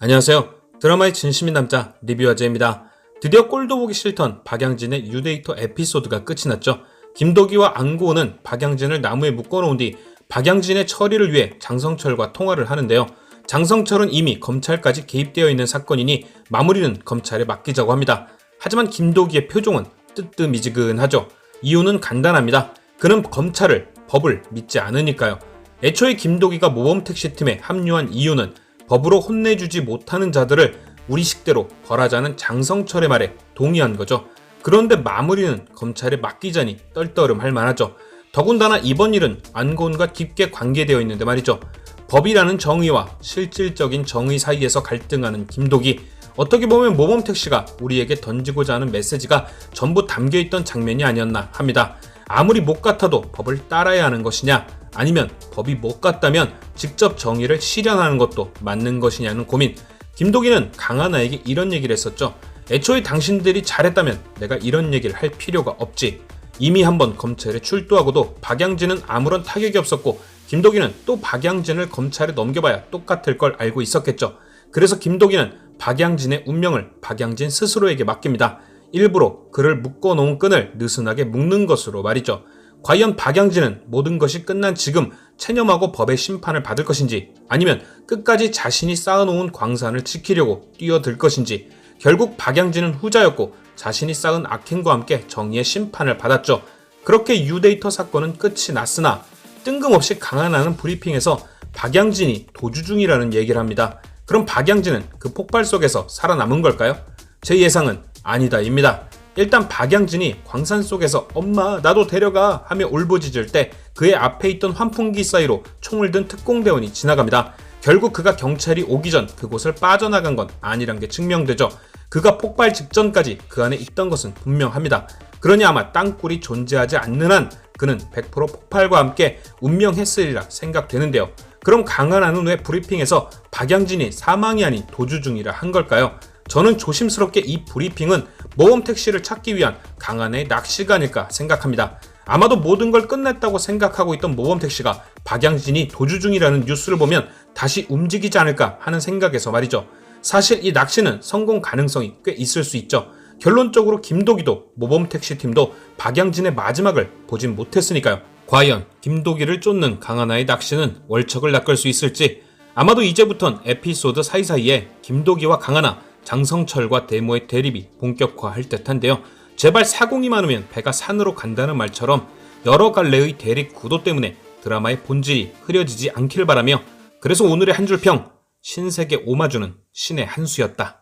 안녕하세요. 드라마의 진심인 남자 리뷰아재입니다. 드디어 꼴도 보기 싫던 박양진의 유데이터 에피소드가 끝이 났죠. 김도기와 안고은은 박양진을 나무에 묶어놓은 뒤 박양진의 처리를 위해 장성철과 통화를 하는데요. 장성철은 이미 검찰까지 개입되어 있는 사건이니 마무리는 검찰에 맡기자고 합니다. 하지만 김도기의 표정은 뜨뜻미지근하죠. 이유는 간단합니다. 그는 검찰을, 법을 믿지 않으니까요. 애초에 김도기가 모범택시팀에 합류한 이유는 법으로 혼내주지 못하는 자들을 우리 식대로 벌하자는 장성철의 말에 동의한 거죠. 그런데 마무리는 검찰에 맡기자니 떨떠름할 만하죠. 더군다나 이번 일은 안고은과 깊게 관계되어 있는데 말이죠. 법이라는 정의와 실질적인 정의 사이에서 갈등하는 김도기, 어떻게 보면 모범택시가 우리에게 던지고자 하는 메시지가 전부 담겨있던 장면이 아니었나 합니다. 아무리 못 같아도 법을 따라야 하는 것이냐, 아니면 법이 못 같다면 직접 정의를 실현하는 것도 맞는 것이냐는 고민. 김도기는 강하나에게 이런 얘기를 했었죠. 애초에 당신들이 잘했다면 내가 이런 얘기를 할 필요가 없지. 이미 한번 검찰에 출두하고도 박양진은 아무런 타격이 없었고 김도기는 또 박양진을 검찰에 넘겨봐야 똑같을 걸 알고 있었겠죠. 그래서 김도기는 박양진의 운명을 박양진 스스로에게 맡깁니다. 일부러 그를 묶어놓은 끈을 느슨하게 묶는 것으로 말이죠. 과연 박양진은 모든 것이 끝난 지금 체념하고 법의 심판을 받을 것인지, 아니면 끝까지 자신이 쌓아놓은 광산을 지키려고 뛰어들 것인지. 결국 박양진은 후자였고 자신이 쌓은 악행과 함께 정의의 심판을 받았죠. 그렇게 유데이터 사건은 끝이 났으나 뜬금없이 강하나는 브리핑에서 박양진이 도주 중이라는 얘기를 합니다. 그럼 박양진은 그 폭발 속에서 살아남은 걸까요? 제 예상은 아니다입니다. 일단 박양진이 광산 속에서 엄마 나도 데려가 하며 울부짖을 때 그의 앞에 있던 환풍기 사이로 총을 든 특공대원이 지나갑니다. 결국 그가 경찰이 오기 전 그곳을 빠져나간 건 아니란 게 증명되죠. 그가 폭발 직전까지 그 안에 있던 것은 분명합니다. 그러니 아마 땅굴이 존재하지 않는 한 그는 100% 폭발과 함께 운명했으리라 생각되는데요. 그럼 강하나는 왜 브리핑에서 박양진이 사망이 아닌 도주 중이라 한 걸까요? 저는 조심스럽게 이 브리핑은 모범택시를 찾기 위한 강하나의 낚시가 아닐까 생각합니다. 아마도 모든 걸 끝냈다고 생각하고 있던 모범택시가 박양진이 도주 중이라는 뉴스를 보면 다시 움직이지 않을까 하는 생각에서 말이죠. 사실 이 낚시는 성공 가능성이 꽤 있을 수 있죠. 결론적으로 김도기도 모범택시팀도 박양진의 마지막을 보진 못했으니까요. 과연 김도기를 쫓는 강하나의 낚시는 월척을 낚을 수 있을지. 아마도 이제부턴 에피소드 사이사이에 김도기와 강하나, 장성철과 대모의 대립이 본격화할 듯한데요. 제발 사공이 많으면 배가 산으로 간다는 말처럼 여러 갈래의 대립 구도 때문에 드라마의 본질이 흐려지지 않길 바라며, 그래서 오늘의 한 줄 평, 신세계 오마주는 신의 한 수였다.